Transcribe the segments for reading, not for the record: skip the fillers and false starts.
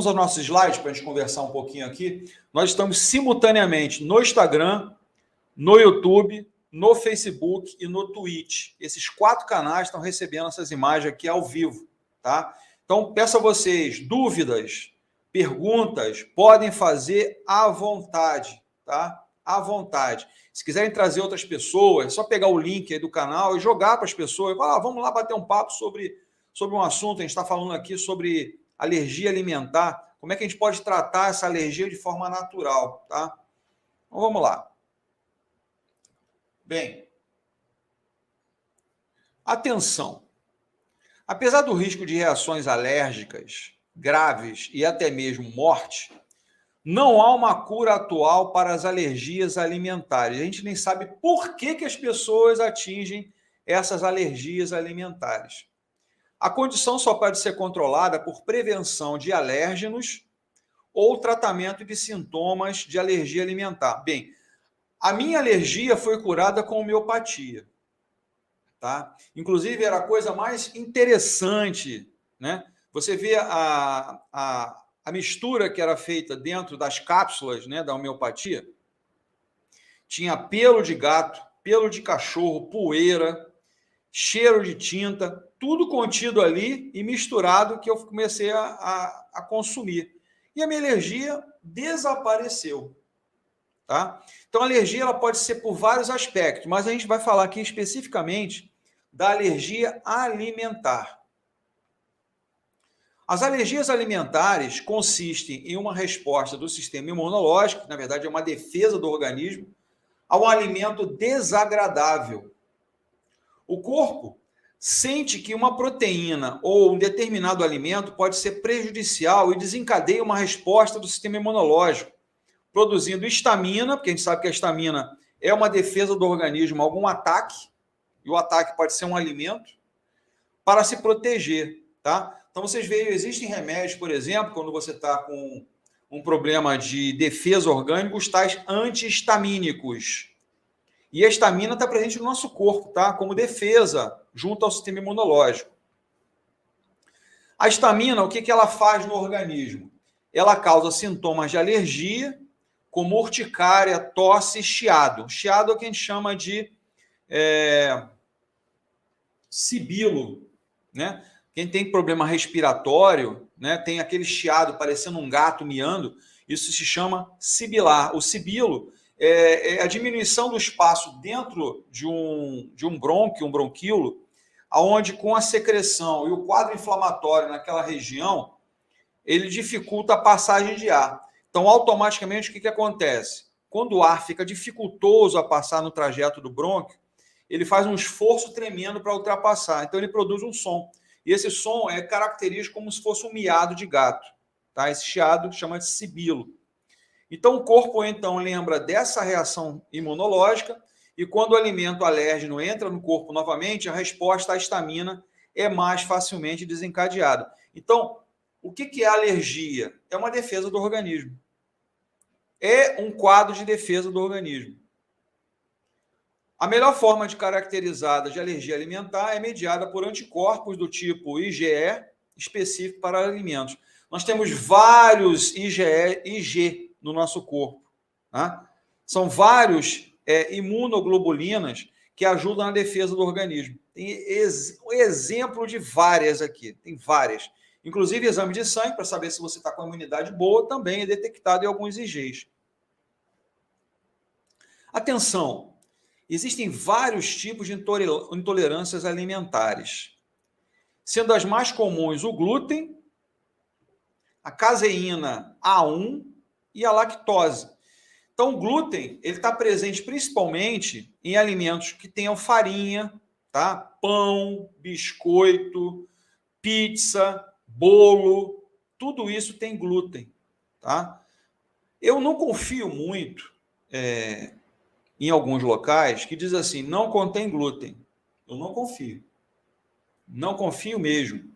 vamos aos nossos slides para a gente conversar um pouquinho aqui. Nós estamos simultaneamente no Instagram, no YouTube, no Facebook e no Twitch. Esses 4 canais estão recebendo essas imagens aqui ao vivo, tá? Então, peço a vocês, dúvidas, perguntas, podem fazer à vontade, tá? À vontade. Se quiserem trazer outras pessoas, é só pegar o link aí do canal e jogar para as pessoas. Falar, vamos lá bater um papo sobre um assunto. A gente está falando aqui sobre alergia alimentar. Como é que a gente pode tratar essa alergia de forma natural, tá? Então, vamos lá. Bem, atenção. Apesar do risco de reações alérgicas graves e até mesmo morte, não há uma cura atual para as alergias alimentares. A gente nem sabe por que as pessoas atingem essas alergias alimentares. A condição só pode ser controlada por prevenção de alérgenos ou tratamento de sintomas de alergia alimentar. Bem, a minha alergia foi curada com homeopatia, tá? Inclusive, era a coisa mais interessante, né? Você vê a mistura que era feita dentro das cápsulas, né, da homeopatia, tinha pelo de gato, pelo de cachorro, poeira, cheiro de tinta, tudo contido ali e misturado que eu comecei a consumir. E a minha alergia desapareceu, tá? Então, a alergia ela pode ser por vários aspectos, mas a gente vai falar aqui especificamente da alergia alimentar. As alergias alimentares consistem em uma resposta do sistema imunológico, que na verdade é uma defesa do organismo, a um alimento desagradável. O corpo sente que uma proteína ou um determinado alimento pode ser prejudicial e desencadeia uma resposta do sistema imunológico, produzindo histamina, porque a gente sabe que a histamina é uma defesa do organismo a algum ataque, e o ataque pode ser um alimento, para se proteger, tá? Então, vocês veem, existem remédios, por exemplo, quando você está com um problema de defesa orgânica, os tais antihistamínicos. E a histamina está presente no nosso corpo, tá? Como defesa, junto ao sistema imunológico. A histamina, o que ela faz no organismo? Ela causa sintomas de alergia, como urticária, tosse, chiado. Chiado é o que a gente chama de sibilo, né? Quem tem problema respiratório, né, tem aquele chiado parecendo um gato miando, isso se chama sibilar. O sibilo é a diminuição do espaço dentro de um brônquio, um bronquíolo, onde com a secreção e o quadro inflamatório naquela região, ele dificulta a passagem de ar. Então, automaticamente, o que acontece? Quando o ar fica dificultoso a passar no trajeto do brônquio, ele faz um esforço tremendo para ultrapassar. Então, ele produz um som. E esse som é característico como se fosse um miado de gato. Tá? Esse chiado chama de sibilo. Então, o corpo, então, lembra dessa reação imunológica e quando o alimento alérgeno entra no corpo novamente, a resposta à histamina é mais facilmente desencadeada. Então, o que é alergia? É uma defesa do organismo. É um quadro de defesa do organismo. A melhor forma de caracterizada de alergia alimentar é mediada por anticorpos do tipo IgE, específico para alimentos. Nós temos vários IG no nosso corpo. Tá? São vários imunoglobulinas que ajudam na defesa do organismo. Tem um exemplo de várias aqui, tem várias. Inclusive, exame de sangue, para saber se você está com a imunidade boa, também é detectado em alguns IGs. Atenção! Existem vários tipos de intolerâncias alimentares, sendo as mais comuns o glúten, a caseína A1 e a lactose. Então, o glúten ele está presente principalmente em alimentos que tenham farinha, tá? Pão, biscoito, pizza, bolo, tudo isso tem glúten. Tá? Eu não confio muito em alguns locais que diz assim, não contém glúten. Eu não confio. Não confio mesmo.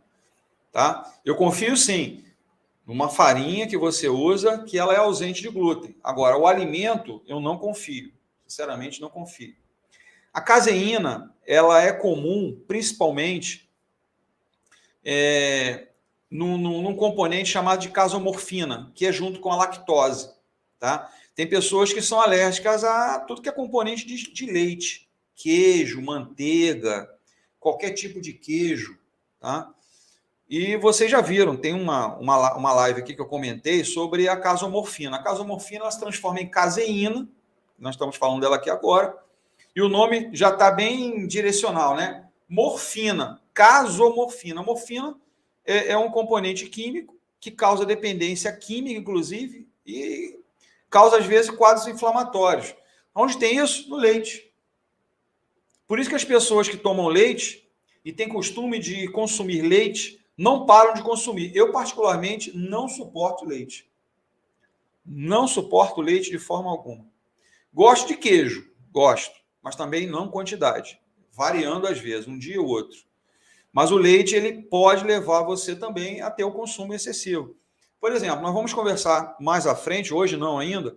Tá? Eu confio sim numa farinha que você usa que ela é ausente de glúten. Agora, o alimento, eu não confio. Sinceramente, não confio. A caseína, ela é comum, principalmente, num componente chamado de casomorfina, que é junto com a lactose. Tá? Tem pessoas que são alérgicas a tudo que é componente de leite, queijo, manteiga, qualquer tipo de queijo. Tá? E vocês já viram, tem uma live aqui que eu comentei sobre a casomorfina. A casomorfina ela se transforma em caseína, nós estamos falando dela aqui agora, e o nome já está bem direcional, né? Morfina, casomorfina. A morfina é um componente químico que causa dependência química, inclusive, e causa, às vezes, quadros inflamatórios. Onde tem isso? No leite. Por isso que as pessoas que tomam leite e têm costume de consumir leite não param de consumir. Eu, particularmente, não suporto leite. Não suporto leite de forma alguma. Gosto de queijo, gosto, mas também não quantidade, variando às vezes, um dia ou outro. Mas o leite ele pode levar você também a ter o consumo excessivo. Por exemplo, nós vamos conversar mais à frente, hoje não ainda,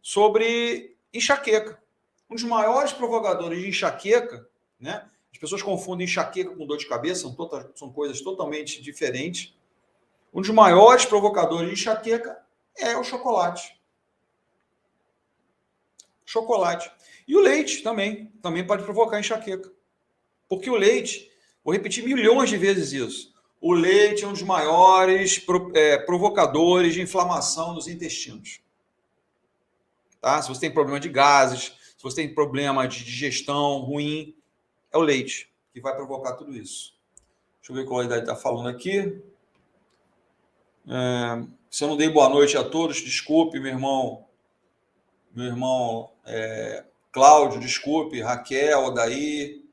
sobre enxaqueca. Um dos maiores provocadores de enxaqueca, né? As pessoas confundem enxaqueca com dor de cabeça, são coisas totalmente diferentes. Um dos maiores provocadores de enxaqueca é o chocolate. Chocolate. E o leite também pode provocar enxaqueca. Porque o leite, vou repetir milhões de vezes isso, o leite é um dos maiores provocadores de inflamação nos intestinos. Tá? Se você tem problema de gases, se você tem problema de digestão ruim, é o leite que vai provocar tudo isso. Deixa eu ver qual a idade está falando aqui. Se eu não dei boa noite a todos, desculpe, meu irmão Cláudio, desculpe, Raquel, Odaí,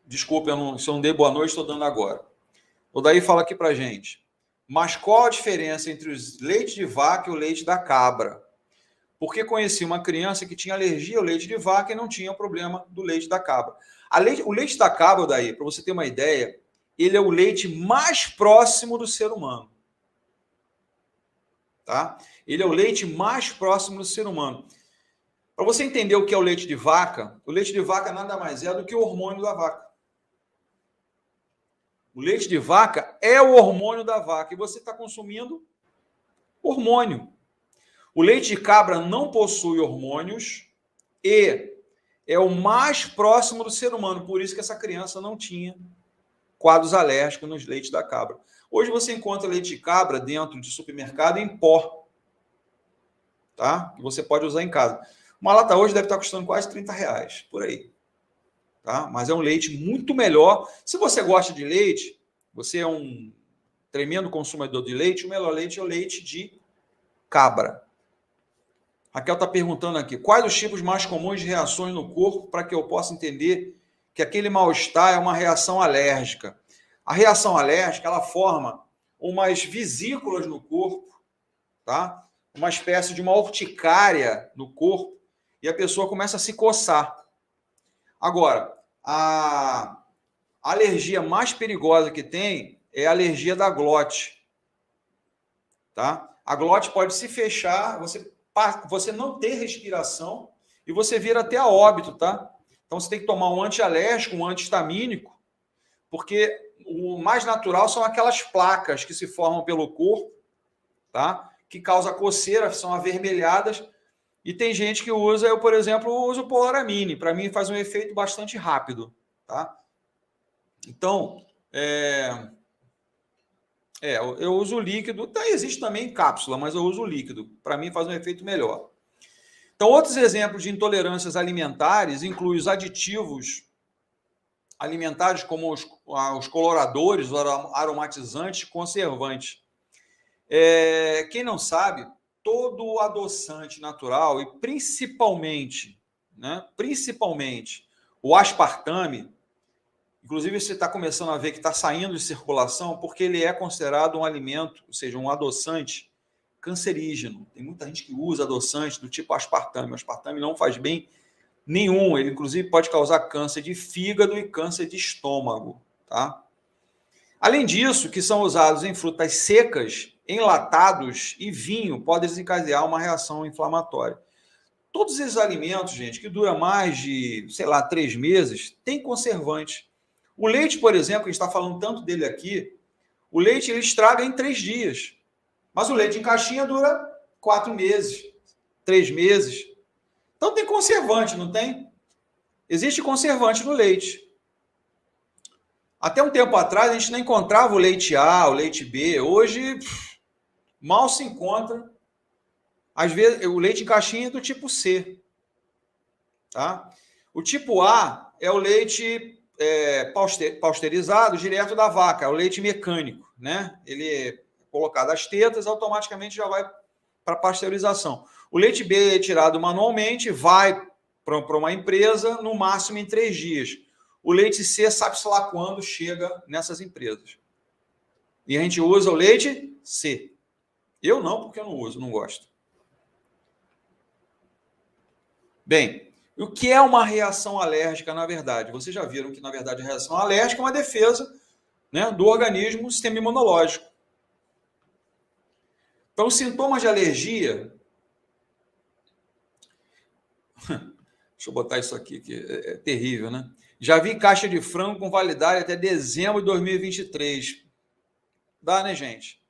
desculpe, se eu não dei boa noite, estou dando agora. Odaí fala aqui para gente, mas qual a diferença entre o leite de vaca e o leite da cabra? Porque conheci uma criança que tinha alergia ao leite de vaca e não tinha o problema do leite da cabra. O leite da cabra, Odaí, para você ter uma ideia, ele é o leite mais próximo do ser humano. Tá? Ele é o leite mais próximo do ser humano. Para você entender o que é o leite de vaca nada mais é do que o hormônio da vaca. O leite de vaca é o hormônio da vaca e você está consumindo hormônio. O leite de cabra não possui hormônios e é o mais próximo do ser humano, por isso que essa criança não tinha quadros alérgicos nos leites da cabra. Hoje você encontra leite de cabra dentro de supermercado em pó, tá? Que você pode usar em casa. Uma lata hoje deve estar custando quase R$30, por aí. Tá? Mas é um leite muito melhor. Se você gosta de leite, você é um tremendo consumidor de leite, o melhor leite é o leite de cabra. Raquel está perguntando aqui, quais os tipos mais comuns de reações no corpo para que eu possa entender que aquele mal-estar é uma reação alérgica? A reação alérgica, ela forma umas vesículas no corpo, tá? Uma espécie de uma urticária no corpo, e a pessoa começa a se coçar. Agora, a alergia mais perigosa que tem é a alergia da glote. Tá? A glote pode se fechar, você não ter respiração e você vir até a óbito, tá? Então você tem que tomar um antialérgico, um antihistamínico, porque o mais natural são aquelas placas que se formam pelo corpo, tá? Que causa coceira, são avermelhadas. E tem gente que usa, eu, por exemplo, uso Polaramine. Para mim faz um efeito bastante rápido, tá? Então, eu uso líquido. Existe também cápsula, mas eu uso líquido. Para mim faz um efeito melhor. Então, outros exemplos de intolerâncias alimentares incluem os aditivos alimentares, como os coloradores, os aromatizantes, conservantes. Quem não sabe, todo adoçante natural, e principalmente o aspartame, inclusive você está começando a ver que está saindo de circulação, porque ele é considerado um alimento, ou seja, um adoçante cancerígeno. Tem muita gente que usa adoçante do tipo aspartame. O aspartame não faz bem nenhum. Ele, inclusive, pode causar câncer de fígado e câncer de estômago. Tá? Além disso, que são usados em frutas secas, enlatados e vinho, podem desencadear uma reação inflamatória. Todos esses alimentos, gente, que duram mais de, 3 meses, têm conservante. O leite, por exemplo, que a gente está falando tanto dele aqui, O leite ele estraga em 3 dias. Mas o leite em caixinha dura 4 meses, 3 meses. Então tem conservante, não tem? Existe conservante no leite. Até um tempo atrás a gente não encontrava o leite A, o leite B. Hoje mal se encontra. Às vezes o leite em caixinha é do tipo C. Tá? O tipo A é o leite pasteurizado direto da vaca, é o leite mecânico, né? Ele é colocado as tetas, automaticamente já vai para pasteurização. O leite B é tirado manualmente, vai para uma empresa, no máximo em 3 dias. O leite C, sabe-se lá quando chega nessas empresas. E a gente usa o leite C. Eu não, porque eu não uso, não gosto. Bem, o que é uma reação alérgica, na verdade? Vocês já viram que, na verdade, a reação alérgica é uma defesa, né, do organismo, do sistema imunológico. Então, os sintomas de alergia... Deixa eu botar isso aqui, que é terrível, né? Já vi caixa de frango com validade até dezembro de 2023. Dá, né, gente?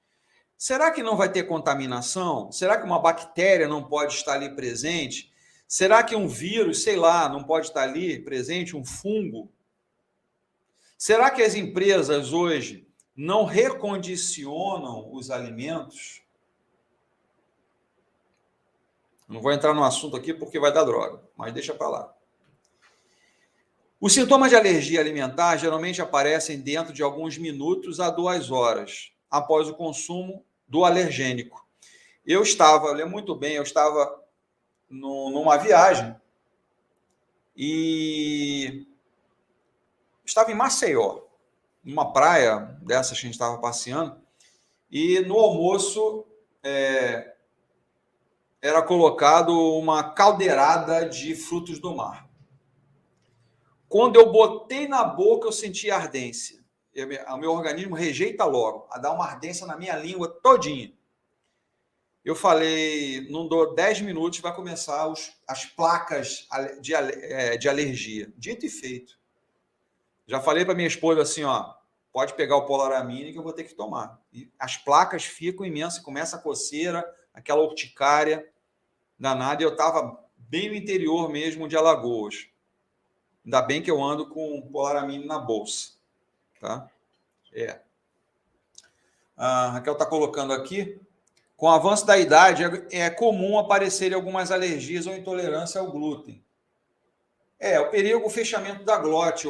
Será que não vai ter contaminação? Será que uma bactéria não pode estar ali presente? Será que um vírus, sei lá, não pode estar ali presente? Um fungo? Será que as empresas hoje não recondicionam os alimentos? Não vou entrar no assunto aqui porque vai dar droga, mas deixa para lá. Os sintomas de alergia alimentar geralmente aparecem dentro de alguns minutos a 2 horas após o consumo do alergênico. Eu lembro muito bem, eu estava numa viagem e estava em Maceió, numa praia dessas que a gente estava passeando, e no almoço era colocado uma caldeirada de frutos do mar. Quando eu botei na boca, eu senti ardência. O meu organismo rejeita logo, a dar uma ardência na minha língua todinha. Eu falei, não dou 10 minutos, vai começar as placas de alergia. Dito e feito. Já falei para minha esposa assim, ó, pode pegar o Polaramine que eu vou ter que tomar. E as placas ficam imensas, começa a coceira, aquela urticária danada. E eu estava bem no interior mesmo de Alagoas. Ainda bem que eu ando com o Polaramine na bolsa. Tá? A Raquel está colocando aqui. Com o avanço da idade, é comum aparecerem algumas alergias ou intolerância ao glúten. O perigo, o fechamento da glote,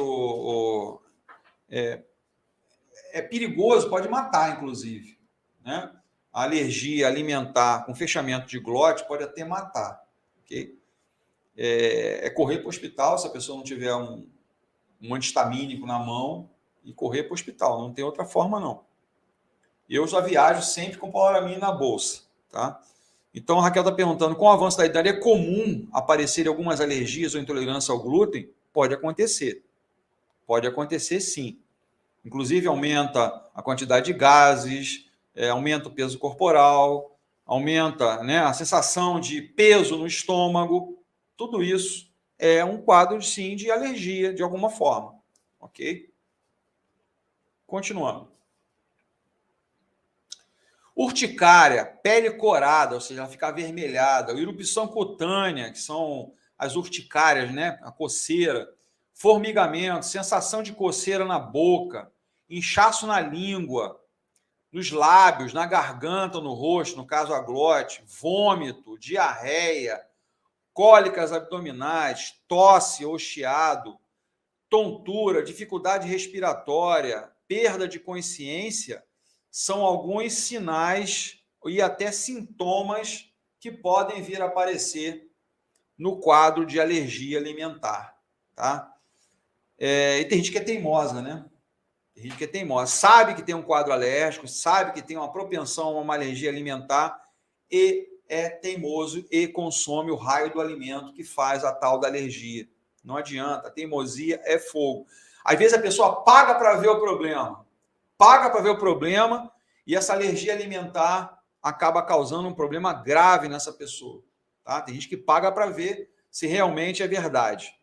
é perigoso, pode matar, inclusive. Né? A alergia alimentar com fechamento de glote pode até matar. Okay? Correr para o hospital, se a pessoa não tiver um antihistamínico na mão, e correr para o hospital, não tem outra forma, não. Eu já viajo sempre com Polaramine na bolsa, tá? Então, a Raquel está perguntando, com o avanço da idade, é comum aparecer algumas alergias ou intolerância ao glúten? Pode acontecer. Pode acontecer, sim. Inclusive, aumenta a quantidade de gases, aumenta o peso corporal, aumenta, né, a sensação de peso no estômago. Tudo isso é um quadro, sim, de alergia, de alguma forma. Ok? Continuando. Urticária, pele corada, ou seja, ela fica avermelhada, erupção cutânea, que são as urticárias, né? A coceira, formigamento, sensação de coceira na boca, inchaço na língua, nos lábios, na garganta, no rosto, no caso a glote, vômito, diarreia, cólicas abdominais, tosse ou chiado, tontura, dificuldade respiratória, perda de consciência, são alguns sinais e até sintomas que podem vir a aparecer no quadro de alergia alimentar, tá? E tem gente que é teimosa, né? Tem gente que é teimosa, sabe que tem um quadro alérgico, sabe que tem uma propensão a uma alergia alimentar e é teimoso e consome o raio do alimento que faz a tal da alergia. Não adianta, a teimosia é fogo. Às vezes a pessoa paga para ver o problema. E essa alergia alimentar acaba causando um problema grave nessa pessoa. Tá? Tem gente que paga para ver se realmente é verdade.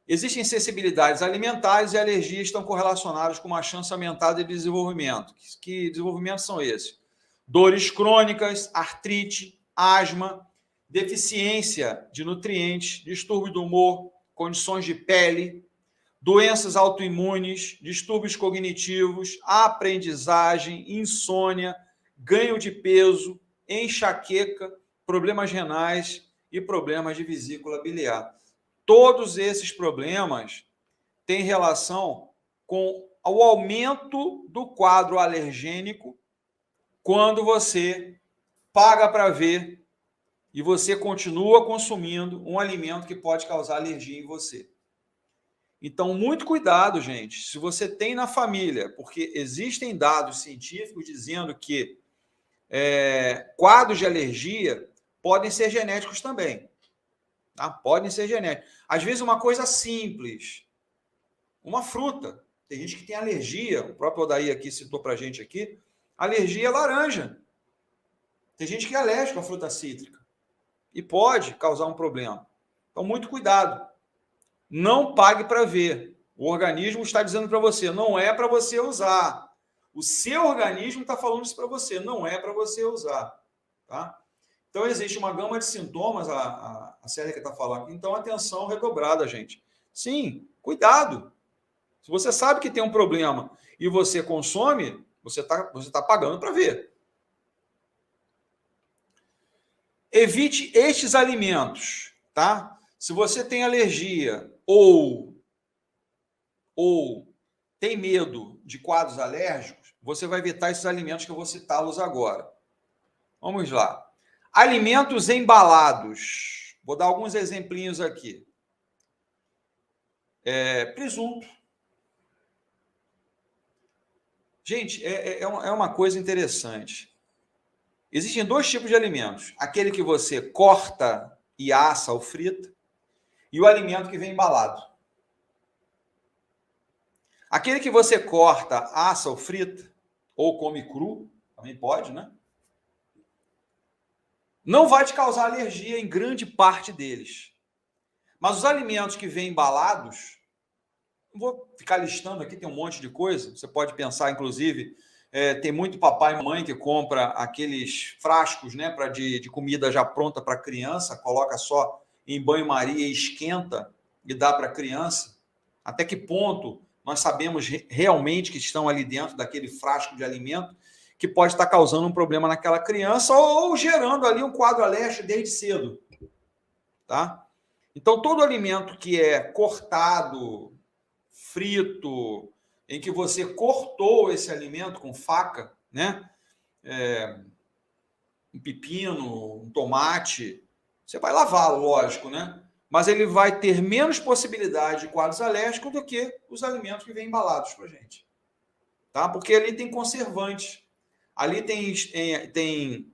Existem sensibilidades alimentares e alergias estão correlacionadas com uma chance aumentada de desenvolvimento. Que desenvolvimentos são esses? Dores crônicas, artrite, asma, deficiência de nutrientes, distúrbio do humor, condições de pele, doenças autoimunes, distúrbios cognitivos, aprendizagem, insônia, ganho de peso, enxaqueca, problemas renais e problemas de vesícula biliar. Todos esses problemas têm relação com o aumento do quadro alergênico quando você paga para ver e você continua consumindo um alimento que pode causar alergia em você. Então, muito cuidado, gente, se você tem na família, porque existem dados científicos dizendo que quadros de alergia podem ser genéticos também. Tá? Podem ser genéticos. Às vezes, uma coisa simples, uma fruta. Tem gente que tem alergia, o próprio Odair aqui citou para a gente aqui, alergia à laranja. Tem gente que é alérgico à fruta cítrica e pode causar um problema. Então, muito cuidado. Não pague para ver. O organismo está dizendo para você, não é para você usar. O seu organismo está falando isso para você, não é para você usar. Tá? Então, existe uma gama de sintomas, a Célia que está falando aqui. Então, atenção redobrada, gente. Sim, cuidado. Se você sabe que tem um problema e você consome, você tá pagando para ver. Evite estes alimentos, tá? Se você tem alergia ou tem medo de quadros alérgicos, você vai evitar esses alimentos que eu vou citá-los agora. Vamos lá. Alimentos embalados. Vou dar alguns exemplinhos aqui. Presunto. Gente, é uma coisa interessante. Existem dois tipos de alimentos. Aquele que você corta e assa ou frita, e o alimento que vem embalado. Aquele que você corta, assa ou frita, ou come cru, também pode, né? Não vai te causar alergia em grande parte deles. Mas os alimentos que vêm embalados, não vou ficar listando aqui, tem um monte de coisa. Você pode pensar, inclusive, tem muito papai e mamãe que compra aqueles frascos, né, de comida já pronta para criança, coloca só em banho-maria e esquenta e dá para a criança. Até que ponto nós sabemos realmente que estão ali dentro daquele frasco de alimento que pode estar causando um problema naquela criança ou gerando ali um quadro alérgico desde cedo. Tá? Então, todo alimento que é cortado, frito, em que você cortou esse alimento com faca, né? Um pepino, um tomate, você vai lavá-lo, lógico, né? Mas ele vai ter menos possibilidade de quadros alérgicos do que os alimentos que vêm embalados para a gente. Tá? Porque ali tem conservantes, ali tem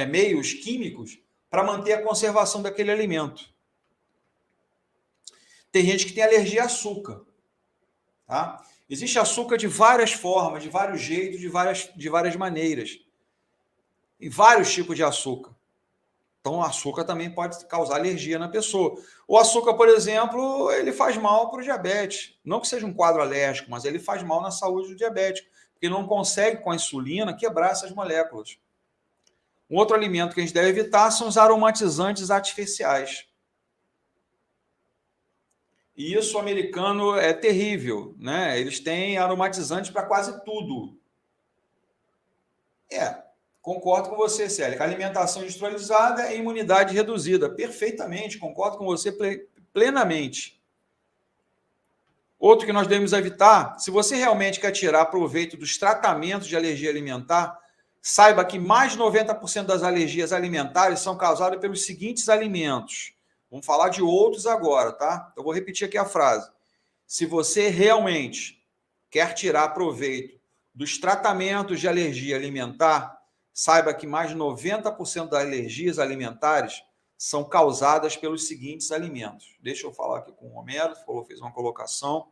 meios químicos para manter a conservação daquele alimento. Tem gente que tem alergia a açúcar. Tá? Existe açúcar de várias formas, de vários jeitos, de várias maneiras. E vários tipos de açúcar. Então, o açúcar também pode causar alergia na pessoa. O açúcar, por exemplo, ele faz mal para o diabetes. Não que seja um quadro alérgico, mas ele faz mal na saúde do diabético, porque não consegue, com a insulina, quebrar essas moléculas. Um outro alimento que a gente deve evitar são os aromatizantes artificiais. E isso, o americano, é terrível, né? Eles têm aromatizantes para quase tudo. Concordo com você, Célia. Alimentação industrializada e imunidade reduzida. Perfeitamente, concordo com você plenamente. Outro que nós devemos evitar, se você realmente quer tirar proveito dos tratamentos de alergia alimentar, saiba que mais de 90% das alergias alimentares são causadas pelos seguintes alimentos. Vamos falar de outros agora, tá? Eu vou repetir aqui a frase. Se você realmente quer tirar proveito dos tratamentos de alergia alimentar, saiba que mais de 90% das alergias alimentares são causadas pelos seguintes alimentos. Deixa eu falar aqui com o Romero, fez uma colocação.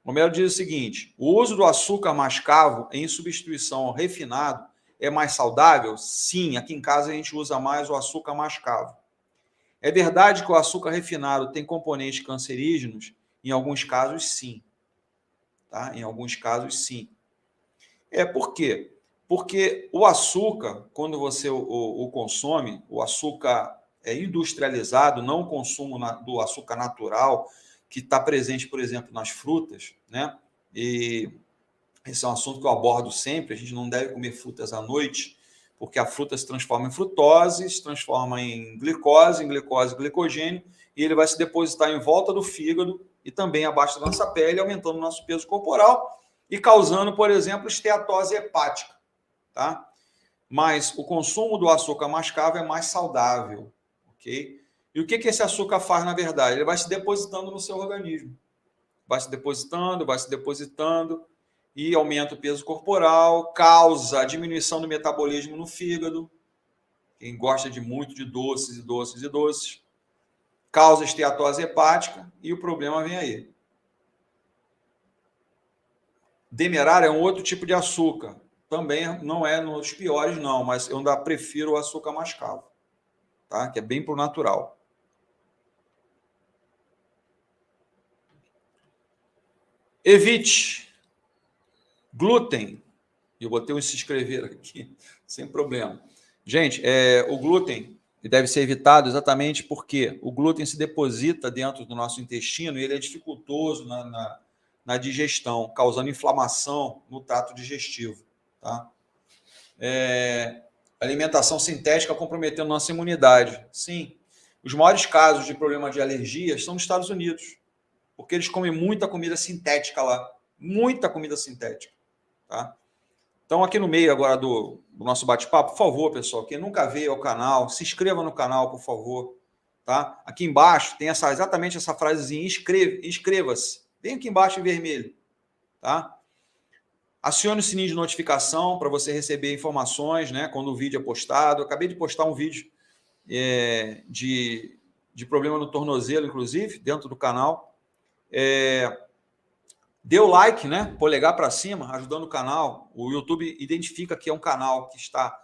O Romero diz o seguinte: o uso do açúcar mascavo em substituição ao refinado é mais saudável? Sim, aqui em casa a gente usa mais o açúcar mascavo. É verdade que o açúcar refinado tem componentes cancerígenos? Em alguns casos, sim. Tá? Em alguns casos, sim. Por quê? Porque o açúcar, quando você o consome, o açúcar industrializado, não o consumo do açúcar natural, que está presente, por exemplo, nas frutas, né? E esse é um assunto que eu abordo sempre. A gente não deve comer frutas à noite, porque a fruta se transforma em frutose, se transforma em glicose, glicogênio, e ele vai se depositar em volta do fígado e também abaixo da nossa pele, aumentando o nosso peso corporal e causando, por exemplo, esteatose hepática, tá? Mas o consumo do açúcar mascavo é mais saudável, ok? E o que esse açúcar faz, na verdade? Ele vai se depositando no seu organismo. Vai se depositando, e aumenta o peso corporal, causa diminuição do metabolismo no fígado. Quem gosta muito de doces, causa esteatose hepática, e o problema vem aí. Demerara é um outro tipo de açúcar. Também não é nos piores, não, mas eu ainda prefiro o açúcar mascavo, tá? Que é bem pro natural. Evite glúten. Eu botei um se inscrever aqui, sem problema. Gente, o glúten deve ser evitado exatamente porque o glúten se deposita dentro do nosso intestino e ele é dificultoso na digestão, causando inflamação no trato digestivo. Tá? Alimentação sintética comprometendo nossa imunidade. Sim, os maiores casos de problema de alergias são nos Estados Unidos, porque eles comem muita comida sintética lá, muita comida sintética. Tá? Então, aqui no meio agora do nosso bate-papo, por favor, pessoal, quem nunca veio ao canal, se inscreva no canal, por favor. Tá? Aqui embaixo tem exatamente essa frasezinha, inscreva-se. Bem aqui embaixo em vermelho. Tá? Acione o sininho de notificação para você receber informações, né, quando o vídeo é postado. Eu acabei de postar um vídeo de problema no tornozelo, inclusive, dentro do canal. Dê o like, né? Polegar para cima, ajudando o canal. O YouTube identifica que é um canal que está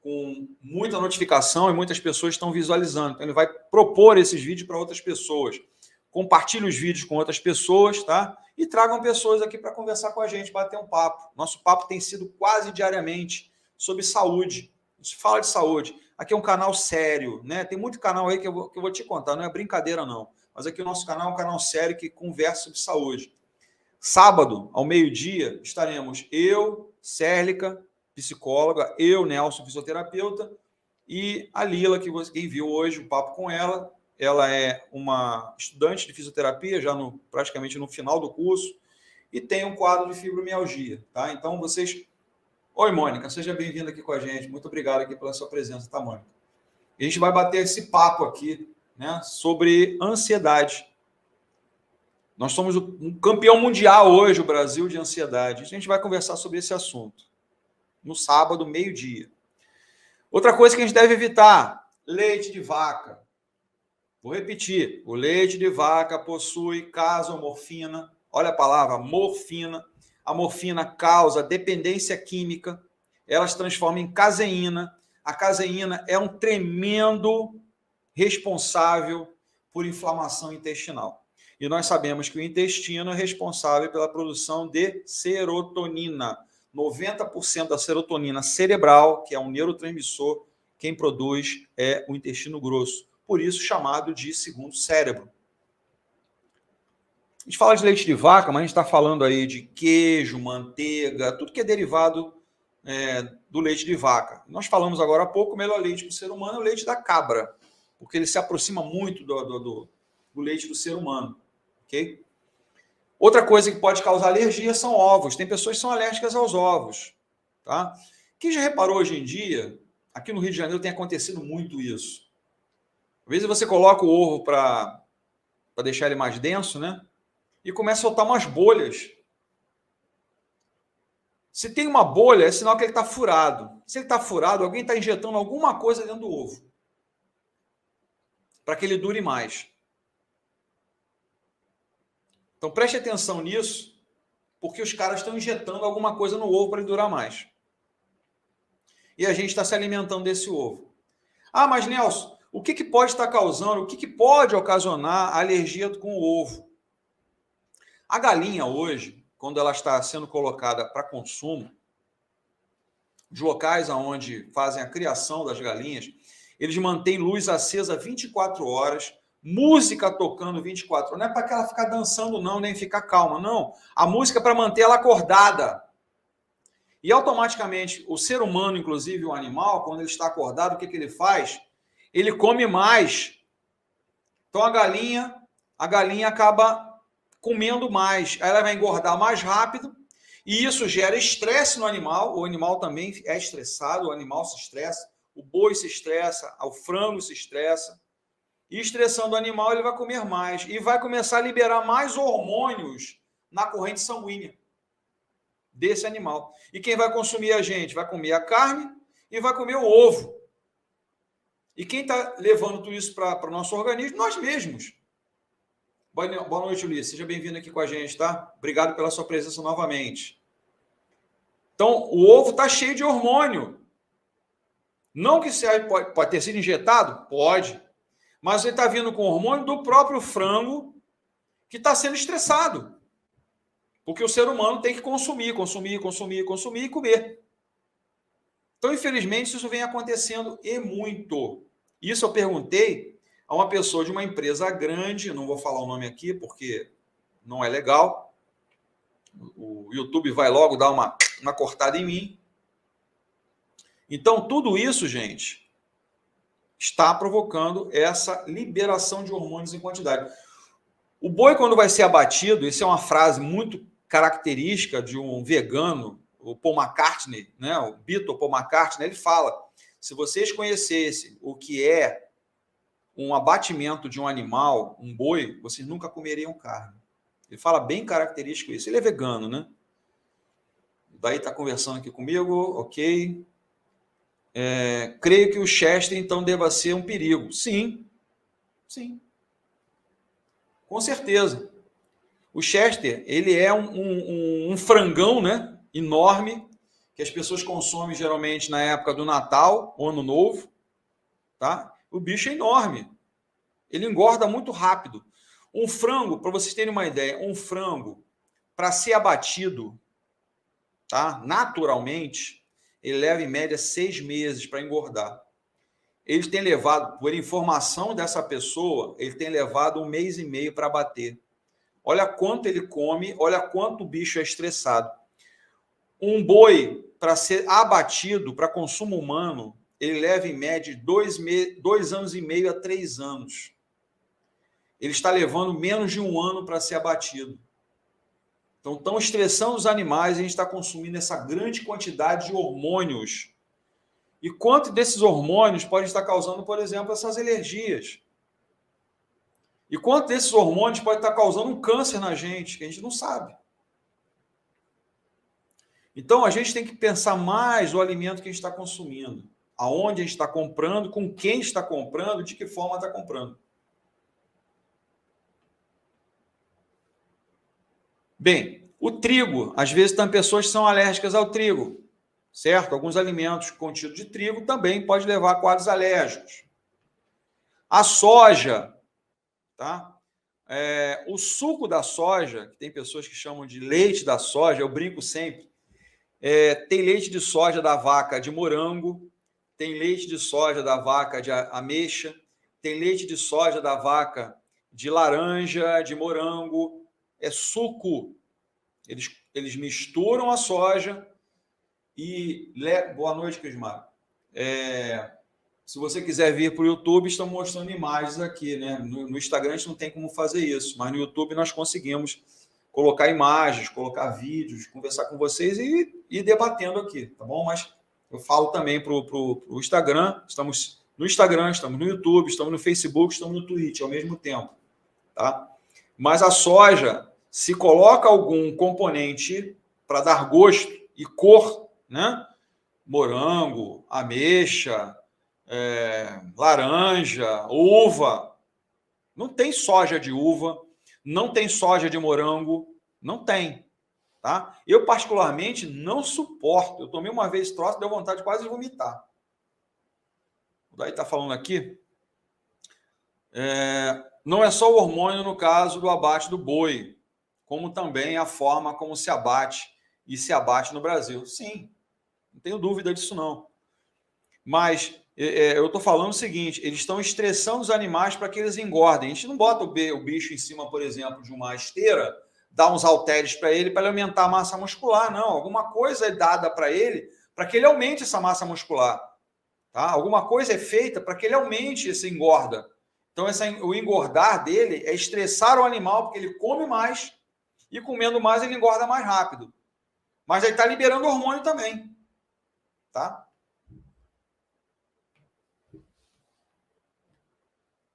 com muita notificação e muitas pessoas estão visualizando. Então, ele vai propor esses vídeos para outras pessoas. Compartilhe os vídeos com outras pessoas, tá? E tragam pessoas aqui para conversar com a gente, bater um papo. Nosso papo tem sido quase diariamente sobre saúde. A gente fala de saúde. Aqui é um canal sério, né? Tem muito canal aí que eu vou te contar, não é brincadeira, não. Mas aqui o nosso canal é um canal sério que conversa sobre saúde. Sábado, ao meio-dia, estaremos eu, Cérlica, psicóloga, eu, Nelson, fisioterapeuta, e a Lila, quem viu hoje o papo com ela. Ela é uma estudante de fisioterapia, já praticamente no final do curso, e tem um quadro de fibromialgia. Tá? Então, vocês... Oi, Mônica, seja bem-vinda aqui com a gente. Muito obrigado aqui pela sua presença, tá, Mônica? A gente vai bater esse papo aqui, né, sobre ansiedade. Nós somos um campeão mundial hoje, o Brasil, de ansiedade. A gente vai conversar sobre esse assunto no sábado, meio-dia. Outra coisa que a gente deve evitar: leite de vaca. Vou repetir: o leite de vaca possui casomorfina. Olha a palavra, morfina. A morfina causa dependência química. Ela se transforma em caseína. A caseína é um tremendo responsável por inflamação intestinal. E nós sabemos que o intestino é responsável pela produção de serotonina. 90% da serotonina cerebral, que é um neurotransmissor, quem produz é o intestino grosso. Por isso, chamado de segundo cérebro. A gente fala de leite de vaca, mas a gente está falando aí de queijo, manteiga, tudo que é derivado do leite de vaca. Nós falamos agora há pouco, o melhor leite para o ser humano é o leite da cabra, porque ele se aproxima muito do leite do ser humano. Okay? Outra coisa que pode causar alergia são ovos. Tem pessoas que são alérgicas aos ovos. Tá? Quem já reparou hoje em dia, aqui no Rio de Janeiro tem acontecido muito isso. Às vezes você coloca o ovo para deixar ele mais denso, né? E começa a soltar umas bolhas. Se tem uma bolha, é sinal que ele está furado. Se ele está furado, alguém está injetando alguma coisa dentro do ovo. Para que ele dure mais. Então preste atenção nisso, porque os caras estão injetando alguma coisa no ovo para ele durar mais. E a gente está se alimentando desse ovo. Ah, mas Nelson, O que pode estar causando, o que pode ocasionar alergia com o ovo? A galinha hoje, quando ela está sendo colocada para consumo, os locais onde fazem a criação das galinhas, eles mantêm luz acesa 24 horas, música tocando 24 horas. Não é para que ela ficar dançando, não, nem ficar calma, não. A música é para manter ela acordada. E automaticamente, o ser humano, inclusive o animal, quando ele está acordado, o que ele faz? Ele come mais. Então a galinha acaba comendo mais. Aí ela vai engordar mais rápido. E isso gera estresse no animal. O animal também é estressado, o animal se estressa, o boi se estressa, o frango se estressa. E estressando o animal, ele vai comer mais. E vai começar a liberar mais hormônios na corrente sanguínea desse animal. E quem vai consumir a gente? Vai comer a carne e vai comer o ovo. E quem está levando tudo isso para o nosso organismo? Nós mesmos. Boa noite, Ulisses. Seja bem-vindo aqui com a gente, tá? Obrigado pela sua presença novamente. Então, o ovo está cheio de hormônio. Não que pode ter sido injetado? Pode. Mas ele está vindo com hormônio do próprio frango que está sendo estressado. Porque o ser humano tem que consumir e comer. Então, infelizmente, isso vem acontecendo e muito. Isso eu perguntei a uma pessoa de uma empresa grande, não vou falar o nome aqui porque não é legal. O YouTube vai logo dar uma cortada em mim. Então, tudo isso, gente, está provocando essa liberação de hormônios em quantidade. O boi, quando vai ser abatido, isso é uma frase muito característica de um vegano, o Paul McCartney, né? O Beatle Paul McCartney, ele fala: se vocês conhecessem o que é um abatimento de um animal, um boi, vocês nunca comeriam carne. Ele fala bem característico isso. Ele é vegano, né? Daí está conversando aqui comigo, ok. Creio que o Chester, então, deva ser um perigo. Sim. Com certeza. O Chester, ele é um frangão, né? Enorme, que as pessoas consomem geralmente na época do Natal, ou Ano Novo, tá? O bicho é enorme. Ele engorda muito rápido. Um frango, para vocês terem uma ideia, um frango, para ser abatido, tá? Naturalmente, ele leva em média 6 meses para engordar. Eles têm levado, por informação dessa pessoa, ele tem levado 1 mês e meio para abater. Olha quanto ele come, olha quanto o bicho é estressado. Um boi, para ser abatido, para consumo humano, ele leva em média 2 anos e meio a 3 anos. Ele está levando menos de 1 ano para ser abatido. Então, estão estressando os animais e a gente está consumindo essa grande quantidade de hormônios. E quanto desses hormônios pode estar causando, por exemplo, essas alergias? E quanto desses hormônios pode estar causando um câncer na gente, que a gente não sabe? Então, a gente tem que pensar mais o alimento que a gente está consumindo. Aonde a gente está comprando, com quem está comprando, de que forma está comprando. Bem, o trigo. Às vezes tem pessoas que são alérgicas ao trigo, certo? Alguns alimentos contidos de trigo também podem levar a quadros alérgicos. A soja, tá? O suco da soja, que tem pessoas que chamam de leite da soja, eu brinco sempre, tem leite de soja da vaca de morango, tem leite de soja da vaca de ameixa, tem leite de soja da vaca de laranja, de morango, é suco. Eles misturam a soja e... Boa noite, Crismar. Se você quiser vir para o YouTube, estão mostrando imagens aqui, né? No Instagram a gente não tem como fazer isso, mas no YouTube nós conseguimos colocar imagens, colocar vídeos, conversar com vocês e ir debatendo aqui, tá bom? Mas eu falo também para o Instagram, estamos no Instagram, estamos no YouTube, estamos no Facebook, estamos no Twitch ao mesmo tempo, tá? Mas a soja, se coloca algum componente para dar gosto e cor, né? Morango, ameixa, laranja, uva. Não tem soja de uva, não tem soja de morango, não tem, tá? Eu, particularmente, não suporto. Eu tomei uma vez troço, deu vontade de quase vomitar. O Daí está falando aqui. Não é só o hormônio no caso do abate do boi, como também a forma como se abate e se abate no Brasil. Sim, não tenho dúvida disso não. Mas eu estou falando o seguinte, eles estão estressando os animais para que eles engordem. A gente não bota o bicho em cima, por exemplo, de uma esteira, dá uns halteres para ele aumentar a massa muscular, não. Alguma coisa é dada para ele para que ele aumente essa massa muscular. Tá? Alguma coisa é feita para que ele aumente esse engorda. Então, o engordar dele é estressar o animal, porque ele come mais e comendo mais ele engorda mais rápido. Mas aí está liberando hormônio também. Tá?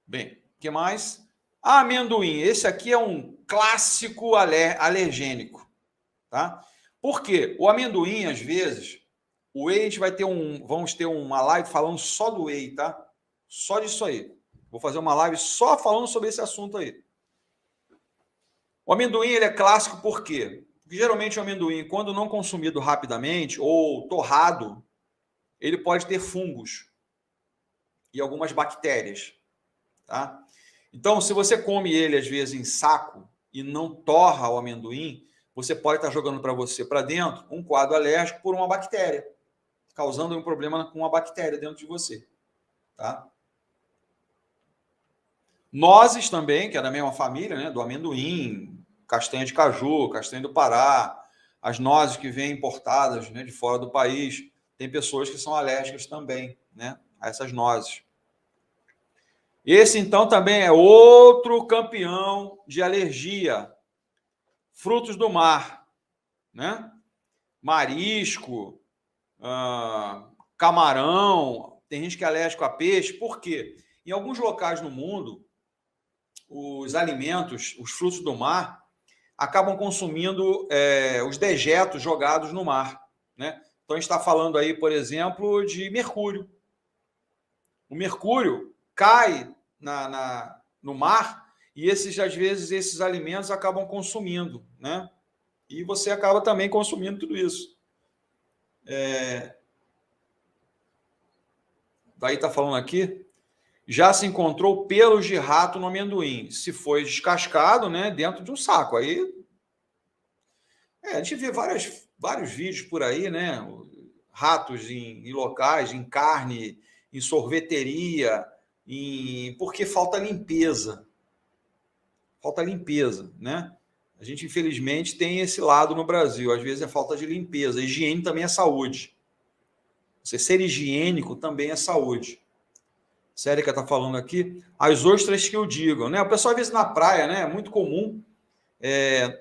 Bem, o que mais? Amendoim. Esse aqui é um clássico alergênico. Tá? Por quê? O amendoim, às vezes, o whey, a gente vai ter vamos ter uma live falando só do whey, tá? Só disso aí. Vou fazer uma live só falando sobre esse assunto aí. O amendoim, ele é clássico por quê? Porque geralmente o amendoim, quando não consumido rapidamente ou torrado, ele pode ter fungos e algumas bactérias, tá? Então, se você come ele, às vezes, em saco e não torra o amendoim, você pode estar jogando para você, para dentro, um quadro alérgico por uma bactéria, causando um problema com uma bactéria dentro de você, tá? Nozes também, que é da mesma família, né? Do amendoim, castanha de caju, castanha do Pará, as nozes que vêm importadas, né, de fora do país. Tem pessoas que são alérgicas também, né, a essas nozes. Esse, então, também é outro campeão de alergia. Frutos do mar, né? Marisco, camarão. Tem gente que é alérgico a peixe. Por quê? Em alguns locais no mundo, os alimentos, os frutos do mar, acabam consumindo os dejetos jogados no mar, né? Então, a gente está falando aí, por exemplo, de mercúrio. O mercúrio cai no mar e às vezes, esses alimentos acabam consumindo, né? E você acaba também consumindo tudo isso. Daí está falando aqui, já se encontrou pelos de rato no amendoim. Se foi descascado, né, dentro de um saco. Aí a gente vê vários vídeos por aí, né? Ratos em locais, em carne, em sorveteria, porque falta limpeza. Falta limpeza, né? A gente, infelizmente, tem esse lado no Brasil. Às vezes é falta de limpeza. Higiene também é saúde. Você ser higiênico também é saúde. Sérica está falando aqui. As ostras que eu digo, né? O pessoal, às vezes, na praia, né? É muito comum.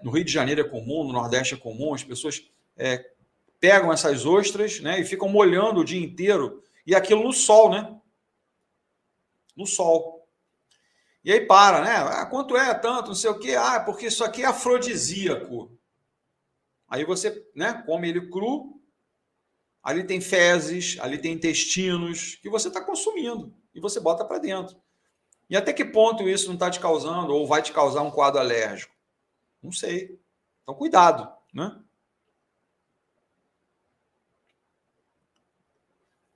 No Rio de Janeiro é comum, no Nordeste é comum. As pessoas pegam essas ostras, né? E ficam molhando o dia inteiro. E aquilo no sol, né? No sol. E aí para, né? Quanto é tanto, não sei o quê. Porque isso aqui é afrodisíaco. Aí você, né, come ele cru, ali tem fezes, ali tem intestinos, que você está consumindo, e você bota para dentro. E até que ponto isso não está te causando, ou vai te causar um quadro alérgico? Não sei. Então, cuidado, né?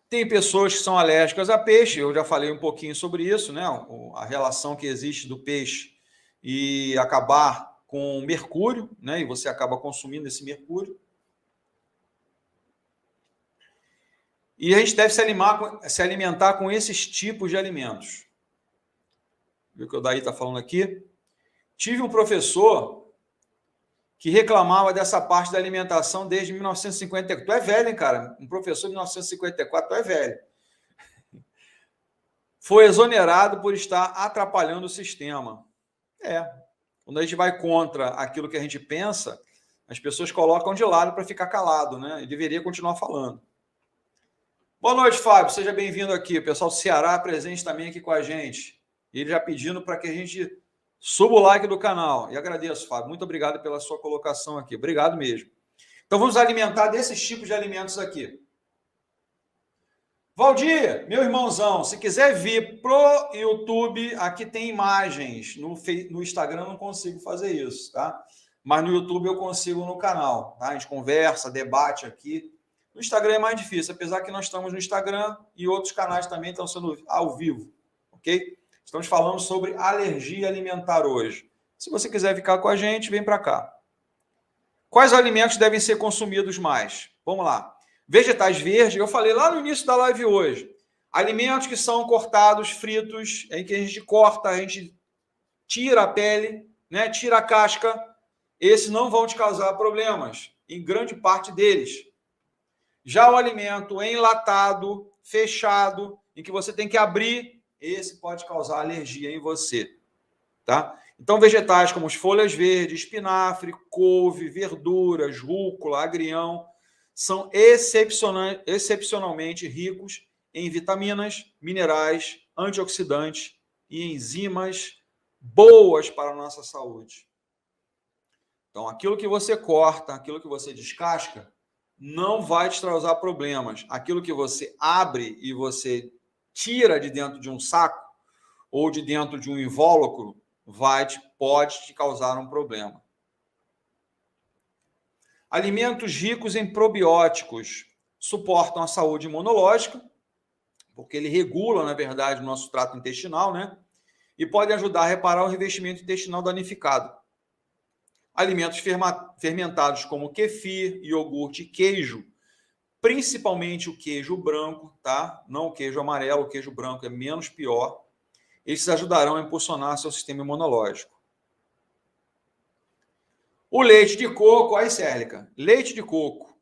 Tem pessoas que são alérgicas a peixe, eu já falei um pouquinho sobre isso, né? A relação que existe do peixe e acabar com mercúrio, né? E você acaba consumindo esse mercúrio. E a gente deve se alimentar com esses tipos de alimentos. Viu o que o Daí está falando aqui? Tive um professor que reclamava dessa parte da alimentação desde 1954. Tu é velho, hein, cara? Um professor de 1954, tu é velho. Foi exonerado por estar atrapalhando o sistema. Quando a gente vai contra aquilo que a gente pensa, as pessoas colocam de lado para ficar calado, né? E deveria continuar falando. Boa noite, Fábio. Seja bem-vindo aqui. O pessoal do Ceará presente também aqui com a gente. Ele já pedindo para que a gente suba o like do canal. E agradeço, Fábio. Muito obrigado pela sua colocação aqui. Obrigado mesmo. Então, vamos alimentar desses tipos de alimentos aqui. Valdir, meu irmãozão, se quiser vir pro YouTube, aqui tem imagens. No Instagram eu não consigo fazer isso, tá? Mas no YouTube eu consigo no canal. Tá? A gente conversa, debate aqui. No Instagram é mais difícil, apesar que nós estamos no Instagram e outros canais também estão sendo ao vivo, ok? Estamos falando sobre alergia alimentar hoje. Se você quiser ficar com a gente, vem para cá. Quais alimentos devem ser consumidos mais? Vamos lá. Vegetais verdes, eu falei lá no início da live hoje. Alimentos que são cortados, fritos, em que a gente corta, a gente tira a pele, né? Tira a casca. Esses não vão te causar problemas, em grande parte deles. Já o alimento enlatado, fechado, em que você tem que abrir, esse pode causar alergia em você, tá? Então, vegetais como as folhas verdes, espinafre, couve, verduras, rúcula, agrião, são excepcionalmente ricos em vitaminas, minerais, antioxidantes e enzimas boas para a nossa saúde. Então, aquilo que você corta, aquilo que você descasca, não vai te causar problemas. Aquilo que você abre e você tira de dentro de um saco ou de dentro de um invólucro, pode te causar um problema. Alimentos ricos em probióticos suportam a saúde imunológica, porque ele regula, na verdade, o nosso trato intestinal, né? E pode ajudar a reparar o revestimento intestinal danificado. Alimentos fermentados como kefir, iogurte e queijo, principalmente o queijo branco, tá? Não o queijo amarelo, o queijo branco é menos pior. Esses ajudarão a impulsionar seu sistema imunológico. O leite de coco, aí, Célica, leite de coco,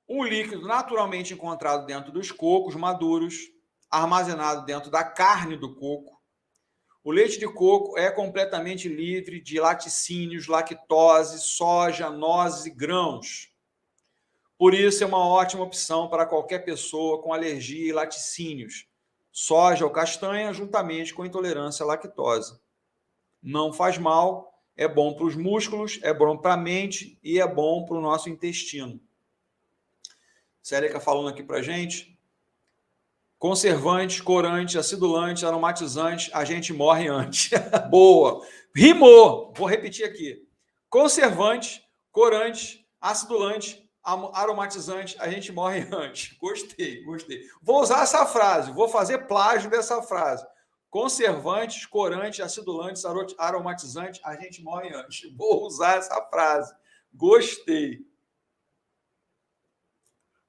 um líquido naturalmente encontrado dentro dos cocos maduros, armazenado dentro da carne do coco. O leite de coco é completamente livre de laticínios, lactose, soja, nozes e grãos. Por isso, é uma ótima opção para qualquer pessoa com alergia e laticínios, soja ou castanha, juntamente com intolerância à lactose. Não faz mal, é bom para os músculos, é bom para a mente e é bom para o nosso intestino. Célica falando aqui para a gente. Conservantes, corantes, acidulantes, aromatizantes, a gente morre antes. Boa! Rimou! Vou repetir aqui. Conservantes, corantes, acidulantes, aromatizantes, a gente morre antes. Gostei. Vou usar essa frase, vou fazer plágio dessa frase. Conservantes, corantes, acidulantes, aromatizantes, a gente morre antes. Vou usar essa frase. Gostei.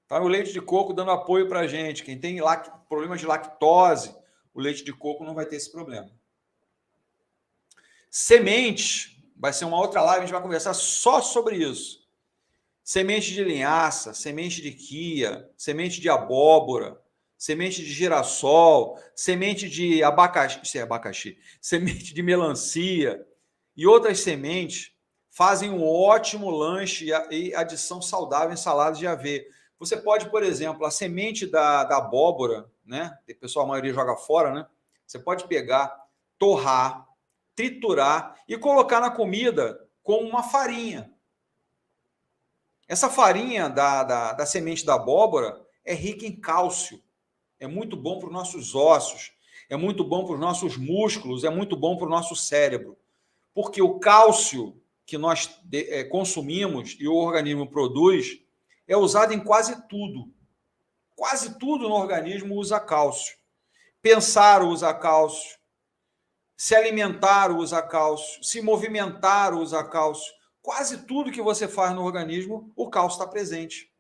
Tá, o leite de coco dando apoio para a gente. Quem tem problemas de lactose, o leite de coco não vai ter esse problema. Sementes, vai ser uma outra live, a gente vai conversar só sobre isso. Semente de linhaça, semente de quia, semente de abóbora, semente de girassol, semente de abacaxi, semente de melancia e outras sementes fazem um ótimo lanche e adição saudável em saladas de aveia. Você pode, por exemplo, a semente da abóbora, né? O pessoal, a maioria joga fora, né? Você pode pegar, torrar, triturar e colocar na comida como uma farinha. Essa farinha da semente da abóbora é rica em cálcio. É muito bom para os nossos ossos, é muito bom para os nossos músculos, é muito bom para o nosso cérebro. Porque o cálcio que nós consumimos e o organismo produz é usado em quase tudo. Quase tudo no organismo usa cálcio. Pensar usa cálcio. Se alimentar usa cálcio. Se movimentar usa cálcio. Quase tudo que você faz no organismo, o cálcio está presente.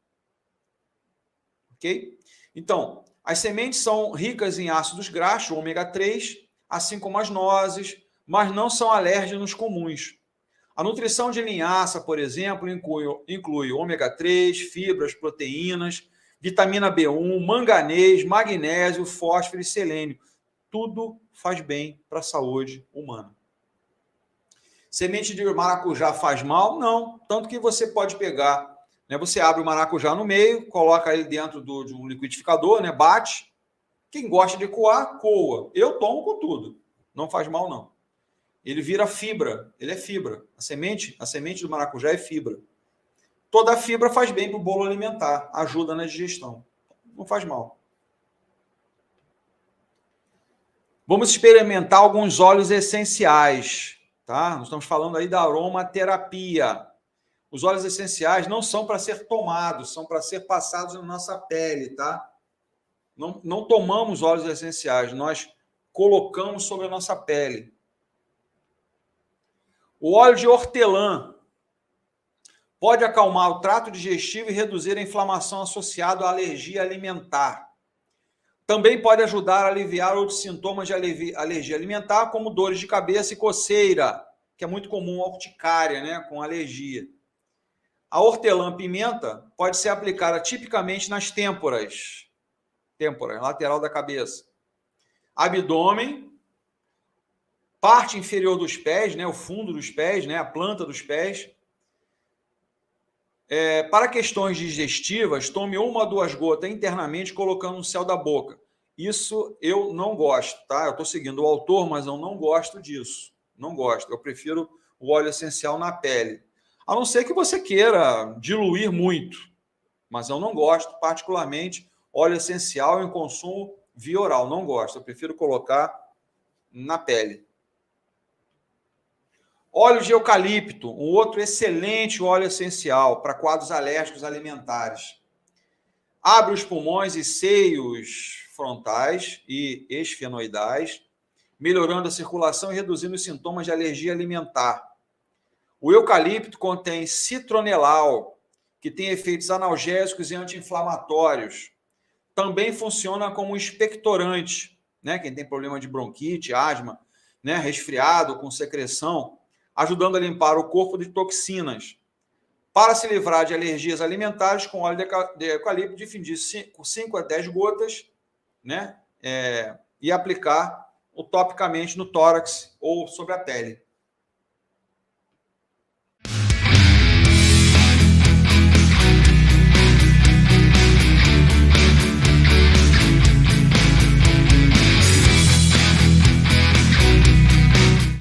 Ok? Então, as sementes são ricas em ácidos graxos, ômega 3, assim como as nozes, mas não são alérgenos comuns. A nutrição de linhaça, por exemplo, inclui ômega 3, fibras, proteínas, vitamina B1, manganês, magnésio, fósforo e selênio. Tudo faz bem para a saúde humana. Semente de maracujá faz mal? Não. Tanto que você pode pegar, né, você abre o maracujá no meio, coloca ele dentro de um liquidificador, né, bate. Quem gosta de coar, coa. Eu tomo com tudo. Não faz mal, não. Ele vira fibra, ele é fibra. A semente do maracujá é fibra. Toda a fibra faz bem para o bolo alimentar, ajuda na digestão. Não faz mal. Vamos experimentar alguns óleos essenciais, tá? Nós estamos falando aí da aromaterapia. Os óleos essenciais não são para ser tomados, são para ser passados na nossa pele, tá? Não tomamos óleos essenciais, nós colocamos sobre a nossa pele. O óleo de hortelã pode acalmar o trato digestivo e reduzir a inflamação associada à alergia alimentar. Também pode ajudar a aliviar outros sintomas de alergia alimentar, como dores de cabeça e coceira, que é muito comum, a urticária, né, com alergia. A hortelã-pimenta pode ser aplicada tipicamente nas têmporas, lateral da cabeça, abdômen, parte inferior dos pés, né, o fundo dos pés, né, a planta dos pés. Para questões digestivas, tome 1 ou 2 gotas internamente, colocando no céu da boca. Isso eu não gosto, tá? Eu estou seguindo o autor, mas eu não gosto disso. Não gosto. Eu prefiro o óleo essencial na pele. A não ser que você queira diluir muito. Mas eu não gosto, particularmente, óleo essencial em consumo via oral. Não gosto. Eu prefiro colocar na pele. Óleo de eucalipto, um outro excelente óleo essencial para quadros alérgicos alimentares. Abre os pulmões e seios frontais e esfenoidais, melhorando a circulação e reduzindo os sintomas de alergia alimentar. O eucalipto contém citronelal, que tem efeitos analgésicos e anti-inflamatórios. Também funciona como expectorante, né? Quem tem problema de bronquite, asma, né? Resfriado com secreção, ajudando a limpar o corpo de toxinas. Para se livrar de alergias alimentares, com óleo de eucalipto, difundir 5 a 10 gotas, né? E aplicar topicamente no tórax ou sobre a pele.